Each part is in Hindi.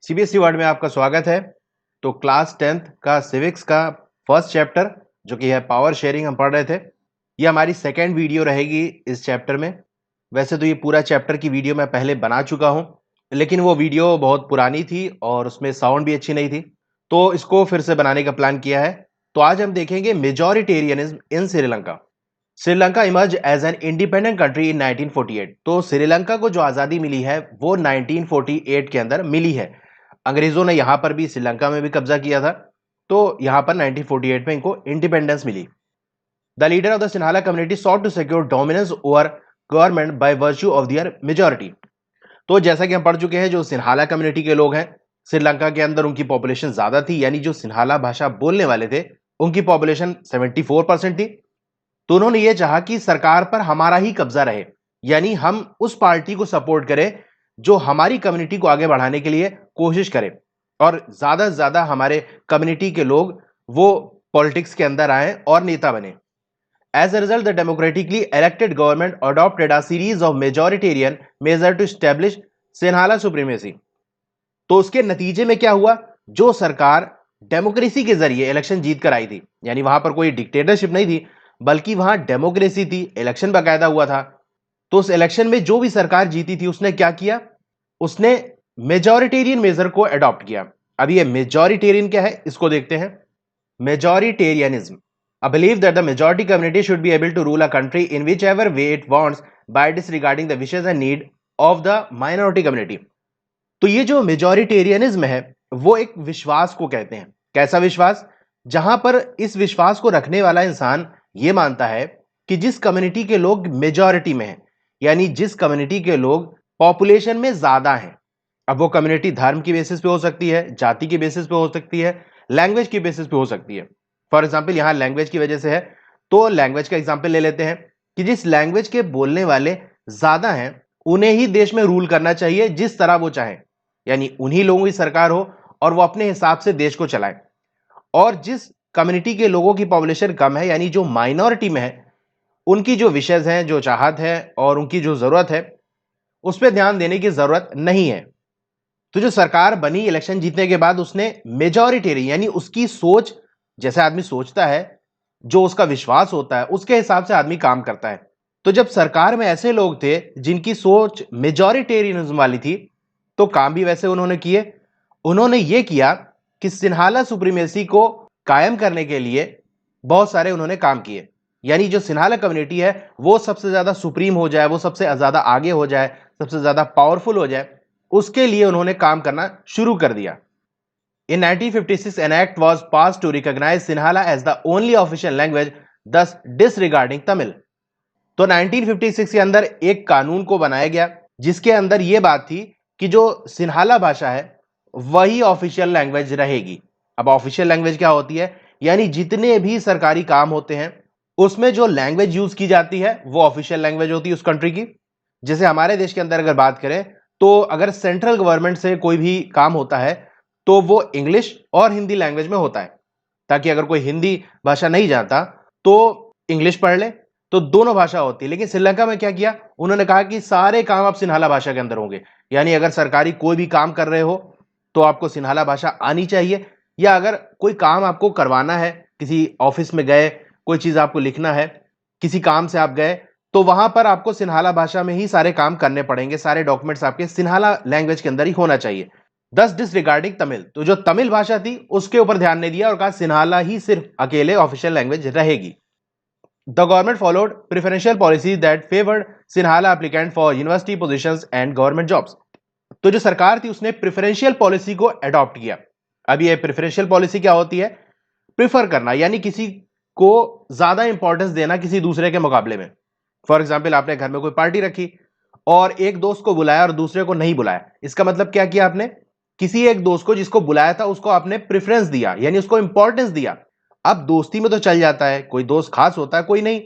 सीबीएसई वर्ड में आपका स्वागत है। तो क्लास 10th का सिविक्स का फर्स्ट चैप्टर जो कि है पावर शेयरिंग हम पढ़ रहे थे। ये हमारी सेकेंड वीडियो रहेगी इस चैप्टर में। वैसे तो ये पूरा चैप्टर की वीडियो मैं पहले बना चुका हूँ, लेकिन वो वीडियो बहुत पुरानी थी और उसमें साउंड भी अच्छी नहीं थी, तो इसको फिर से बनाने का प्लान किया है। तो आज हम देखेंगे majoritarianism in Sri Lanka. Sri Lanka emerge as an independent country in 1948। तो श्रीलंका को जो आज़ादी मिली है वो 1948 के अंदर मिली है। अंग्रेजों ने यहां पर भी श्रीलंका में भी कब्जा किया था, तो यहां पर 1948 में इनको इंडिपेंडेंस मिली। The leader of the Sinhala community sought to secure dominance over government by virtue of their majority. तो जैसा कि हम पढ़ चुके हैं, जो सिन्हाला कम्युनिटी के लोग हैं श्रीलंका के अंदर, उनकी पॉपुलेशन ज्यादा थी, यानी जो सिन्हाला भाषा बोलने वाले थे उनकी पॉपुलेशन 74% थी। तो उन्होंने ये चाहा कि सरकार पर हमारा ही कब्जा रहे, यानी हम उस पार्टी को सपोर्ट करें जो हमारी कम्युनिटी को आगे बढ़ाने के लिए कोशिश करे और ज्यादा से ज्यादा हमारे कम्युनिटी के लोग वो पॉलिटिक्स के अंदर आए और नेता बने। As a result the democratically elected government adopted a series of majoritarian measures to establish Sinhala supremacy. तो उसके नतीजे में क्या हुआ, जो सरकार डेमोक्रेसी के जरिए इलेक्शन जीत कर आई थी, यानी वहां पर कोई डिक्टेटरशिप नहीं थी बल्कि वहां डेमोक्रेसी थी, इलेक्शन बाकायदा हुआ था। तो उस इलेक्शन में जो भी सरकार जीती थी उसने क्या किया, उसने मेजॉरिटेरियन मेजर को अडॉप्ट किया। अब ये मेजॉरिटेरियन क्या है इसको देखते हैं। Majoritarianism a belief that the majority community should be able to rule a country in whichever way it wants by disregarding the wishes and need of the minority community। तो ये जो मेजॉरिटेरियनिज्म है वो एक विश्वास को कहते हैं। कैसा विश्वास, जहां पर इस विश्वास को रखने वाला इंसान ये मानता है कि जिस कम्युनिटी के लोग मेजॉरिटी में हैं, यानी जिस कम्युनिटी के लोग पॉपुलेशन में ज्यादा हैं, अब वो कम्युनिटी धर्म की बेसिस पे हो सकती है, जाति की बेसिस पे हो सकती है, लैंग्वेज की बेसिस पे हो सकती है। फॉर एग्जाम्पल यहां लैंग्वेज की वजह से है, तो लैंग्वेज का एग्जाम्पल ले लेते हैं कि जिस लैंग्वेज के बोलने वाले ज्यादा हैं उन्हें ही देश में रूल करना चाहिए जिस तरह वो चाहे, यानी उन्हीं लोगों की सरकार हो और वो अपने हिसाब से देश को चलाए। और जिस कम्युनिटी के लोगों की पॉपुलेशन कम है, यानी जो माइनॉरिटी में है, उनकी जो विशेष हैं, जो चाहत है और उनकी जो जरूरत है उस पर ध्यान देने की जरूरत नहीं है। तो जो सरकार बनी इलेक्शन जीतने के बाद, उसने मेजॉरिटेरियन यानी उसकी सोच, जैसे आदमी सोचता है, जो उसका विश्वास होता है उसके हिसाब से आदमी काम करता है। तो जब सरकार में ऐसे लोग थे जिनकी सोच मेजॉरिटेरियनिज्म वाली थी, तो काम भी वैसे उन्होंने किए। उन्होंने ये किया कि सिन्हाला सुप्रीमेसी को कायम करने के लिए बहुत सारे उन्होंने काम किए, यानी जो सिन्हाला कम्युनिटी है वो सबसे ज्यादा सुप्रीम हो जाए, वो सबसे ज्यादा आगे हो जाए, सबसे ज्यादा पावरफुल हो जाए, उसके लिए उन्होंने काम करना शुरू कर दिया। In 1956, an act was passed to recognize Sinhala as the only official language, thus disregarding Tamil। तो 1956 के अंदर एक कानून को बनाया गया जिसके अंदर यह बात थी कि जो सिन्हाला भाषा है वही ऑफिशियल लैंग्वेज रहेगी। अब ऑफिशियल लैंग्वेज क्या होती है, यानी जितने भी सरकारी काम होते हैं उसमें जो लैंग्वेज यूज की जाती है वो ऑफिशियल लैंग्वेज होती है उस कंट्री की। जैसे हमारे देश के अंदर अगर बात करें, तो अगर सेंट्रल गवर्नमेंट से कोई भी काम होता है तो वो इंग्लिश और हिंदी लैंग्वेज में होता है, ताकि अगर कोई हिंदी भाषा नहीं जानता तो इंग्लिश पढ़ ले, तो दोनों भाषा होती है। लेकिन श्रीलंका में क्या किया, उन्होंने कहा कि सारे काम अब सिन्हाला भाषा के अंदर होंगे, यानी अगर सरकारी कोई भी काम कर रहे हो तो आपको सिन्हाला भाषा आनी चाहिए, या अगर कोई काम आपको करवाना है, किसी ऑफिस में गए, कोई चीज आपको लिखना है, किसी काम से आप गए, तो वहां पर आपको सिन्हाला भाषा में ही सारे काम करने पड़ेंगे, सारे डॉक्यूमेंट्स आपके सिन्हाला लैंग्वेज के अंदर ही होना चाहिए। 10 डिसरिगार्डिंग तमिल, तो जो तमिल भाषा थी उसके ऊपर ध्यान नहीं दिया और कहा सिन्हाला ही सिर्फ अकेले ऑफिशियल लैंग्वेज रहेगी। The government followed preferential policy that favoured Sinhala applicant for university positions and government jobs. तो जो सरकार थी उसने प्रेफरेंशियल पॉलिसी को अडॉप्ट किया। अब ये प्रेफरेंशियल पॉलिसी क्या होती है, प्रिफर करना, यानी किसी को ज्यादा इंपॉर्टेंस देना किसी दूसरे के मुकाबले में। फॉर एग्जाम्पल आपने घर में कोई पार्टी रखी और एक दोस्त को बुलाया और दूसरे को नहीं बुलाया, इसका मतलब क्या किया आपने, किसी एक दोस्त को जिसको बुलाया था उसको आपने प्रेफरेंस दिया, यानी उसको इंपॉर्टेंस दिया। अब दोस्ती में तो चल जाता है, कोई दोस्त खास होता है कोई नहीं,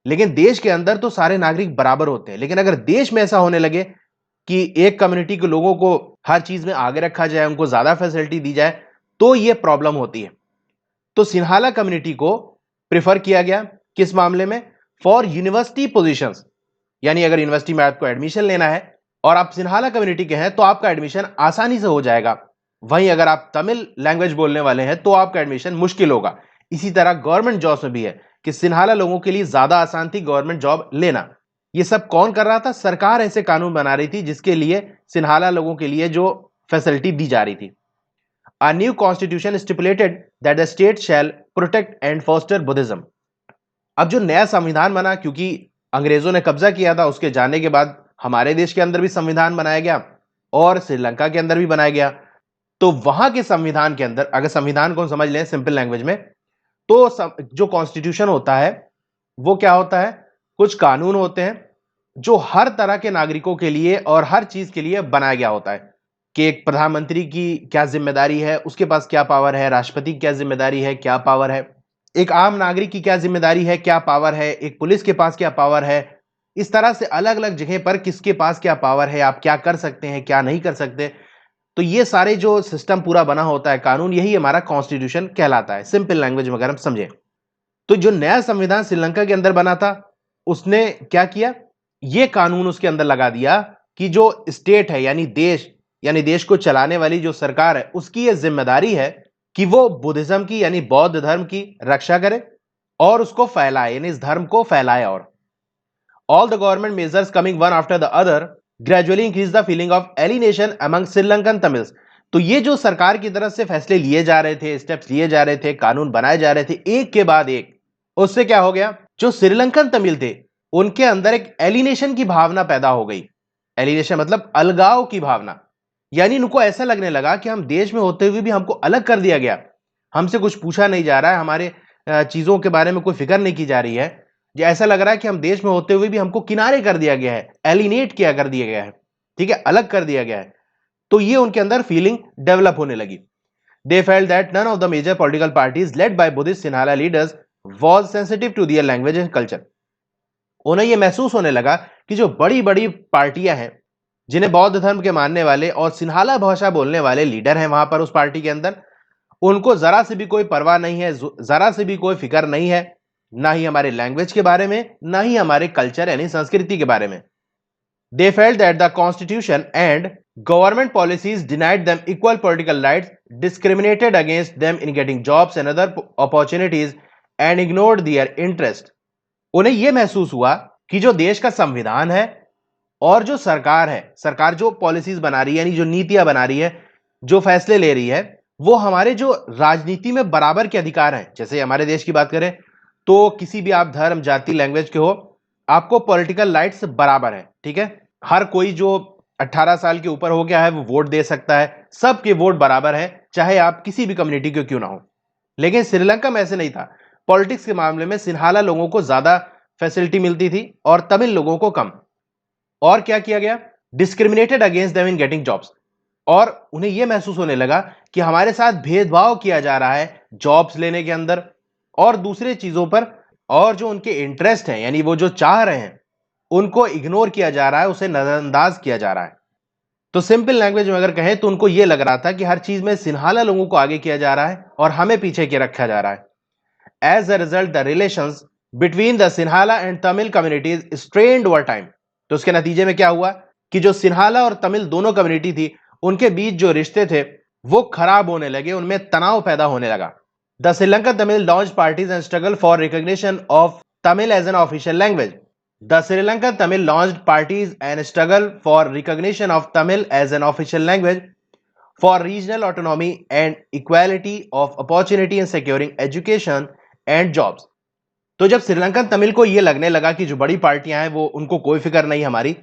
लेकिन देश के अंदर तो सारे नागरिक बराबर होते हैं। लेकिन अगर देश में ऐसा होने लगे कि एक कम्युनिटी के लोगों को हर चीज में आगे रखा जाए, उनको ज्यादा फैसिलिटी दी जाए, तो यह प्रॉब्लम होती है। तो सिन्हाला कम्युनिटी को प्रेफर किया गया किस मामले में, फॉर यूनिवर्सिटी पोजीशंस, यानी अगर यूनिवर्सिटी में आपको एडमिशन लेना है और आप सिन्हाला कम्युनिटी के हैं तो आपका एडमिशन आसानी से हो जाएगा। वहीं अगर आप तमिल लैंग्वेज बोलने वाले हैं तो आपका एडमिशन मुश्किल होगा। इसी तरह गवर्नमेंट जॉब्स में भी है कि सिन्हाला लोगों के लिए ज्यादा आसान थी गवर्नमेंट जॉब लेना। ये सब कौन कर रहा था? सरकार ऐसे कानून बना रही थी जिसके लिए सिन्हाला लोगों के लिए जो फैसिलिटी दी जा रही थी। A new constitution stipulated that the state shall protect and foster Buddhism. अब जो नया संविधान बना, क्योंकि अंग्रेजों ने कब्जा किया था, उसके जाने के बाद हमारे देश के अंदर भी संविधान बनाया गया और श्रीलंका के अंदर भी बनाया गया। तो वहां के संविधान के अंदर, अगर संविधान को समझ लें सिंपल लैंग्वेज में, तो जो कॉन्स्टिट्यूशन होता है वो क्या होता है? कुछ कानून होते हैं जो हर तरह के नागरिकों के लिए और हर चीज के लिए बनाया गया होता है कि एक प्रधानमंत्री की क्या जिम्मेदारी है, उसके पास क्या पावर है, राष्ट्रपति की क्या जिम्मेदारी है, क्या पावर है, एक आम नागरिक की क्या जिम्मेदारी है, क्या पावर है, एक पुलिस के पास क्या पावर है। इस तरह से अलग अलग जगह पर किसके पास क्या पावर है, आप क्या कर सकते हैं, क्या नहीं कर सकते। तो ये सारे जो सिस्टम पूरा बना होता है कानून, यही हमारा कॉन्स्टिट्यूशन कहलाता है सिंपल लैंग्वेज में अगर हम समझें। तो जो नया संविधान श्रीलंका के अंदर बना था, उसने क्या किया? ये कानून उसके अंदर लगा दिया कि जो स्टेट है यानी देश को चलाने वाली जो सरकार है, उसकी ये जिम्मेदारी है कि वो बुद्धिज्म की यानी बौद्ध धर्म की रक्षा करे और उसको फैलाए, यानी इस धर्म को फैलाए। और all the government measures coming one after the other gradually increase the feeling of alienation among Sri Lankan Tamils. तो ये जो सरकार की तरफ से फैसले लिए जा रहे थे, स्टेप्स लिए जा रहे थे, कानून बनाए जा रहे थे एक के बाद एक, उससे क्या हो गया? जो श्रीलंकन तमिल थे उनके अंदर एक एलिनेशन की भावना पैदा हो गई। एलिनेशन मतलब अलगाव की भावना, यानी उनको ऐसा लगने लगा कि हम देश में होते हुए भी हमको अलग कर दिया गया, हमसे कुछ पूछा नहीं जा रहा है, हमारे चीजों के बारे में कोई फिक्र नहीं की जा रही है। जो ऐसा लग रहा है कि हम देश में होते हुए भी हमको किनारे कर दिया गया है, एलिनेट किया कर दिया गया है, ठीक है, अलग कर दिया गया है। तो ये उनके अंदर फीलिंग डेवलप होने लगी। They felt that none of the major political parties led by Buddhist Sinhala leaders was sensitive to their language and culture. उन्हें यह महसूस होने लगा कि जो बड़ी बड़ी पार्टियां हैं, जिन्हें बौद्ध धर्म के मानने वाले और सिन्हाला भाषा बोलने वाले लीडर हैं वहां पर उस पार्टी के अंदर, उनको जरा से भी कोई परवाह नहीं है, जरा से भी कोई फिक्र नहीं है, ना ही हमारे लैंग्वेज के बारे में, ना ही हमारे कल्चर यानी संस्कृति के बारे में। They felt that the constitution and government policies denied them equal political rights, discriminated against them in getting jobs and other opportunities, and ignored their interest. उन्हें यह महसूस हुआ कि जो देश का संविधान है और जो सरकार है, सरकार जो पॉलिसीज बना रही है यानी जो नीतियां बना रही है, जो फैसले ले रही है, वो हमारे जो राजनीति में बराबर के अधिकार हैं। जैसे हमारे देश की बात करें तो किसी भी आप धर्म, जाति, लैंग्वेज के हो, आपको पॉलिटिकल राइट्स बराबर है, ठीक है। हर कोई जो 18 साल के ऊपर हो गया है वो वोट दे सकता है, सबके वोट बराबर है, चाहे आप किसी भी कम्युनिटी के क्यों ना हो। लेकिन श्रीलंका में ऐसे नहीं था। पॉलिटिक्स के मामले में सिन्हाला लोगों को ज्यादा फैसिलिटी मिलती थी और तमिल लोगों को कम। और क्या किया गया? Discriminated against them in getting jobs. और उन्हें यह महसूस होने लगा कि हमारे साथ भेदभाव किया जा रहा है जॉब्स लेने के अंदर और दूसरे चीजों पर, और जो उनके इंटरेस्ट हैं यानी वो जो चाह रहे हैं उनको इग्नोर किया जा रहा है, उसे नजरअंदाज किया जा रहा है। तो सिंपल लैंग्वेज में अगर कहें तो उनको यह लग रहा था कि हर चीज में सिन्हाला लोगों को आगे किया जा रहा है और हमें पीछे के रखा जा रहा है। As a result the relations between the Sinhala and Tamil communities strained over time. तो उसके नतीजे में क्या हुआ कि जो सिन्हाला और तमिल दोनों कम्युनिटी थी उनके बीच जो रिश्ते थे वो खराब होने लगे, उनमें तनाव पैदा होने लगा। The Sri Lanka Tamil launch parties and struggle for recognition of Tamil as an official language. The Sri Lankan Tamil launched parties and struggle for recognition of Tamil as an official language for regional autonomy and equality of opportunity in securing education and jobs. तो जब श्रीलंकन तमिल को यह लगने लगा कि जो बड़ी पार्टियां हैं वो उनको कोई फिक्र नहीं हमारी,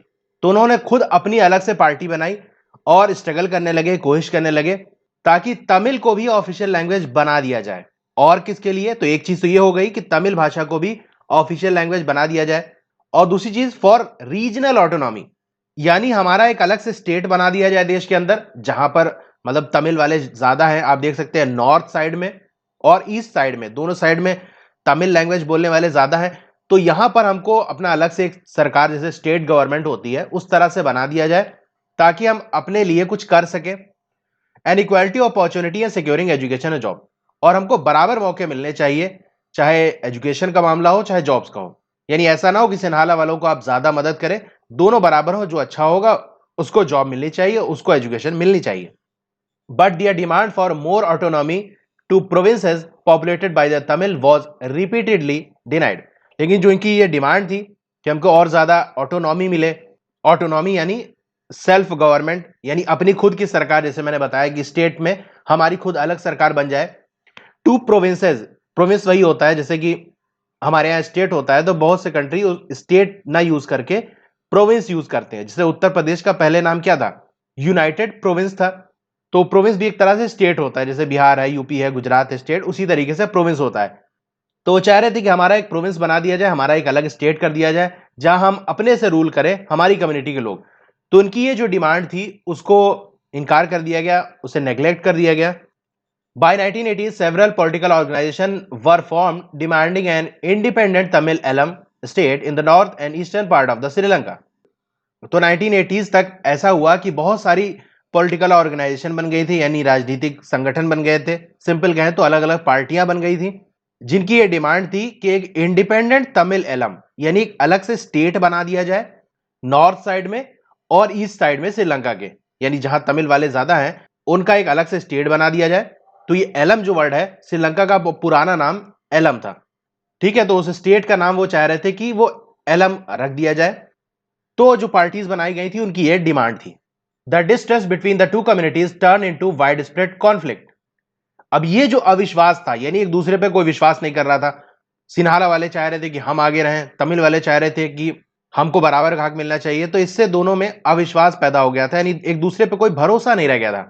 तो उन्होंने खुद अपनी अलग से पार्टी बनाई और स्ट्रगल करने लगे, कोशिश करने लगे ताकि तमिल को भी ऑफिशियल लैंग्वेज बना दिया जाए। और किसके लिए? तो एक चीज तो यह हो गई कि तमिल भाषा को भी ऑफिशियल लैंग्वेज बना दिया जाए, और दूसरी चीज फॉर रीजनल ऑटोनॉमी, यानी हमारा एक अलग से स्टेट बना दिया जाए देश के अंदर, जहां पर मतलब तमिल वाले ज्यादा हैं। आप देख सकते हैं नॉर्थ साइड में और ईस्ट साइड में, दोनों साइड में तमिल लैंग्वेज बोलने वाले ज्यादा हैं। तो यहां पर हमको अपना अलग से एक सरकार, जैसे स्टेट गवर्नमेंट होती है, उस तरह से बना दिया जाए ताकि हम अपने लिए कुछ कर सके। And equality opportunity and securing education and job, और हमको बराबर मौके मिलने चाहिए, चाहे एजुकेशन का मामला हो चाहे जॉब्स का हो। यानी ऐसा ना हो कि सिन्हाला वालों को आप ज्यादा मदद करें, दोनों बराबर हो, जो अच्छा होगा उसको जॉब मिलनी चाहिए, उसको एजुकेशन मिलनी चाहिए। but their demand for more autonomy to provinces populated by the Tamil was repeatedly denied. लेकिन जो इनकी ये डिमांड थी कि हमको और ज्यादा ऑटोनॉमी मिले, ऑटोनॉमी यानी सेल्फ गवर्नमेंट, यानी अपनी खुद की सरकार, जैसे मैंने बताया कि स्टेट में हमारी खुद अलग सरकार बन जाए, टू प्रोविंसेस, प्रोविंस वही होता है जैसे कि हमारे यहाँ स्टेट होता है, तो बहुत से कंट्री स्टेट ना यूज करके प्रोविंस यूज करते हैं। जैसे उत्तर प्रदेश का पहले नाम क्या था, यूनाइटेड प्रोविंस था, तो प्रोविंस भी एक तरह से स्टेट होता है, जैसे बिहार है, यूपी है, गुजरात है स्टेट, उसी तरीके से प्रोविंस होता है। तो वो चाह रहे थे कि हमारा एक प्रोविंस बना दिया जाए, हमारा एक अलग स्टेट कर दिया जाए जहां हम अपने से रूल करें, हमारी कम्युनिटी के लोग। तो उनकी ये जो डिमांड थी उसको इनकार कर दिया गया, उसे नेग्लेक्ट कर दिया गया। By 1980s, several political organizations were formed demanding an independent Tamil Elam state in the north and eastern part of the Sri Lanka. तो 1980s तक ऐसा हुआ कि बहुत सारी पॉलिटिकल ऑर्गेनाइजेशन बन गई थी, यानी राजनीतिक संगठन बन गए थे, सिंपल कहें तो अलग अलग पार्टियां बन गई थी, जिनकी ये डिमांड थी कि एक इंडिपेंडेंट तमिल एलम यानी एक अलग से स्टेट बना दिया जाए नॉर्थ साइड में और ईस्ट साइड में श्रीलंका के, यानी जहां तमिल वाले ज्यादा हैं उनका एक अलग से स्टेट बना दिया जाए। तो ये एलम जो वर्ड है, श्रीलंका का पुराना नाम एलम था, ठीक है, तो उस स्टेट का नाम वो चाह रहे थे कि वो एलम रख दिया जाए। तो जो पार्टीज बनाई गई थी उनकी ये डिमांड थी। The distress between the two communities turn into wide spread conflict. अब ये जो अविश्वास था, यानी एक दूसरे पे कोई विश्वास नहीं कर रहा था, सिन्हाला वाले चाह रहे थे कि हम आगे रहें, तमिल वाले चाह रहे थे कि हमको बराबर का हक मिलना चाहिए, तो इससे दोनों में अविश्वास पैदा हो गया था, यानी एक दूसरे पे कोई भरोसा नहीं रह गया था।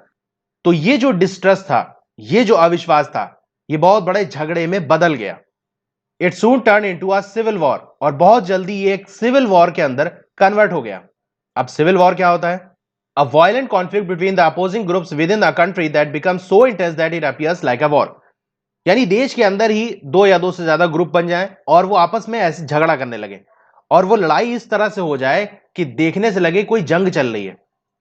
तो ये जो डिस्ट्रस्ट था, ये जो अविश्वास था, ये बहुत बड़े झगड़े में बदल गया। It soon turn into a civil war, और बहुत जल्दी ये एक सिविल वॉर के अंदर कन्वर्ट हो गया। अब सिविल वॉर क्या होता है? A violent conflict between the opposing groups within a country that becomes so intense that it appears like a war. यानी देश के अंदर ही दो या दो से ज्यादा ग्रुप बन जाएं और वो आपस में ऐसे झगड़ा करने लगे, और वो लड़ाई इस तरह से हो जाए कि देखने से लगे कोई जंग चल रही है,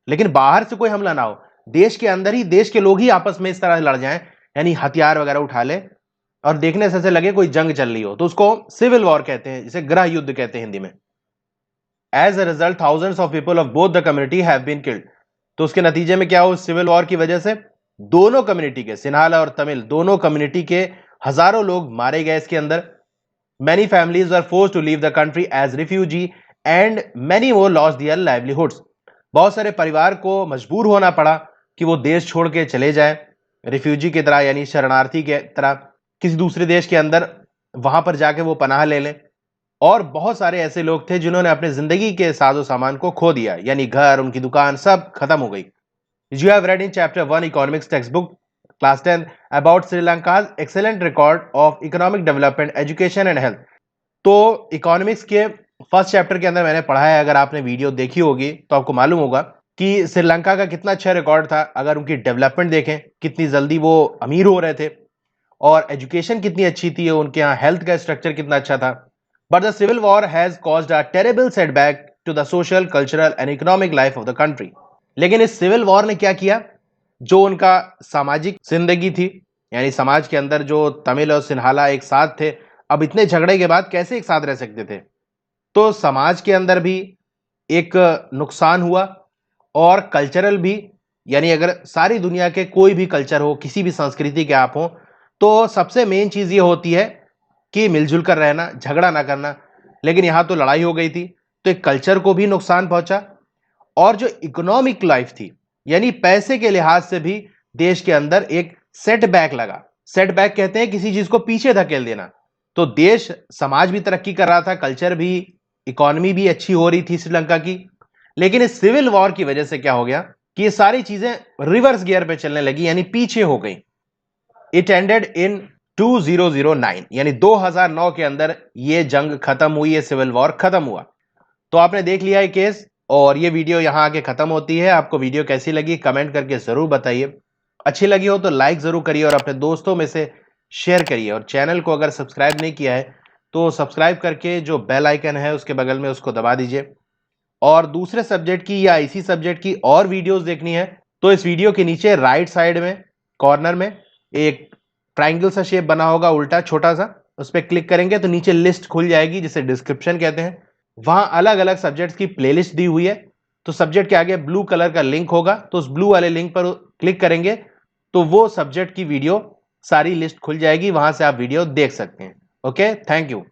लेकिन बाहर से कोई हमला ना हो, देश के अंदर ही देश के लोग ही आपस में इस तरह लड़ जाएं, यानी हथियार वगैरह उठा ले और देखने से ऐसे लगे कोई जंग चल रही हो, तो उसको सिविल वॉर कहते हैं, जिसे गृह युद्ध कहते हैं हिंदी में। As a result, thousands of people of both the community have been killed. तो उसके नतीजे में क्या हो, सिविल वॉर की वजह से दोनों कम्युनिटी के, सिन्हाला और तमिल दोनों कम्युनिटी के हजारों लोग मारे गए इसके अंदर। Many families were forced to leave the country as refugee and many more lost their livelihoods. बहुत सारे परिवार को मजबूर होना पड़ा कि वो देश छोड़ के चले जाए, रिफ्यूजी की तरह, यानी शरणार्थी के तरह किसी दूसरे देश के अंदर वहां पर जाके वो पनाह ले लें। और बहुत सारे ऐसे लोग थे जिन्होंने अपने जिंदगी के साजो सामान को खो दिया, यानी घर, उनकी दुकान सब खत्म हो गई। You have read in chapter 1 economics textbook class 10 about Sri Lanka's excellent record of economic development, education and health. तो इकोनॉमिक्स के फर्स्ट चैप्टर के अंदर मैंने पढ़ा है, अगर आपने वीडियो देखी होगी तो आपको मालूम होगा कि श्रीलंका का कितना अच्छा रिकॉर्ड था। अगर उनकी डेवलपमेंट देखें, कितनी जल्दी वो अमीर हो रहे थे, और एजुकेशन कितनी अच्छी थी, उनके यहाँ हेल्थ का स्ट्रक्चर कितना अच्छा था। But the civil war has caused a terrible setback to the social, cultural and economic life of the country. लेकिन इस सिविल वॉर ने क्या किया, जो उनका सामाजिक जिंदगी थी, यानी समाज के अंदर जो तमिल और सिन्हाला एक साथ थे, अब इतने झगड़े के बाद कैसे एक साथ रह सकते थे, तो समाज के अंदर भी एक नुकसान हुआ और कल्चरल भी, यानी अगर सारी दुनिया के कोई भी कल्चर हो, किसी भी संस्कृति के आप हो, तो सबसे मेन चीज ये होती है कि मिलजुल कर रहना, झगड़ा ना करना। लेकिन यहां तो लड़ाई हो गई थी, तो एक कल्चर को भी नुकसान पहुंचा, और जो इकोनॉमिक लाइफ थी, यानी पैसे के लिहाज से भी देश के अंदर एक सेटबैक लगा। सेटबैक कहते हैं किसी चीज को पीछे धकेल देना। तो देश, समाज भी तरक्की कर रहा था, कल्चर भी, इकोनॉमी भी अच्छी हो रही थी श्रीलंका की, लेकिन इस सिविल वॉर की वजह से क्या हो गया कि ये सारी चीजें रिवर्स गियर पे चलने लगी, यानी पीछे हो गई। इट एंडेड इन 2009, यानी 2009 के अंदर ये जंग खत्म हुई, ये सिविल वॉर खत्म हुआ। तो आपने देख लिया है केस, और ये वीडियो यहां आके खत्म होती है। आपको वीडियो कैसी लगी कमेंट करके जरूर बताइए, अच्छी लगी हो तो लाइक जरूर करिए और अपने दोस्तों में से शेयर करिए, और चैनल को अगर सब्सक्राइब नहीं किया है तो सब्सक्राइब करके जो बेल आइकन है उसके बगल में उसको दबा दीजिए। और दूसरे सब्जेक्ट की या इसी सब्जेक्ट की और वीडियोस देखनी है तो इस वीडियो के नीचे राइट साइड में कॉर्नर में एक ट्राइंगल सा शेप बना होगा उल्टा छोटा सा, उस पर क्लिक करेंगे तो नीचे लिस्ट खुल जाएगी जिसे डिस्क्रिप्शन कहते हैं। वहां अलग अलग सब्जेक्ट्स की प्लेलिस्ट दी हुई है, तो सब्जेक्ट के आगे ब्लू कलर का लिंक होगा, तो उस ब्लू वाले लिंक पर क्लिक करेंगे तो वो सब्जेक्ट की वीडियो सारी लिस्ट खुल जाएगी, वहां से आप वीडियो देख सकते हैं। Okay, thank you.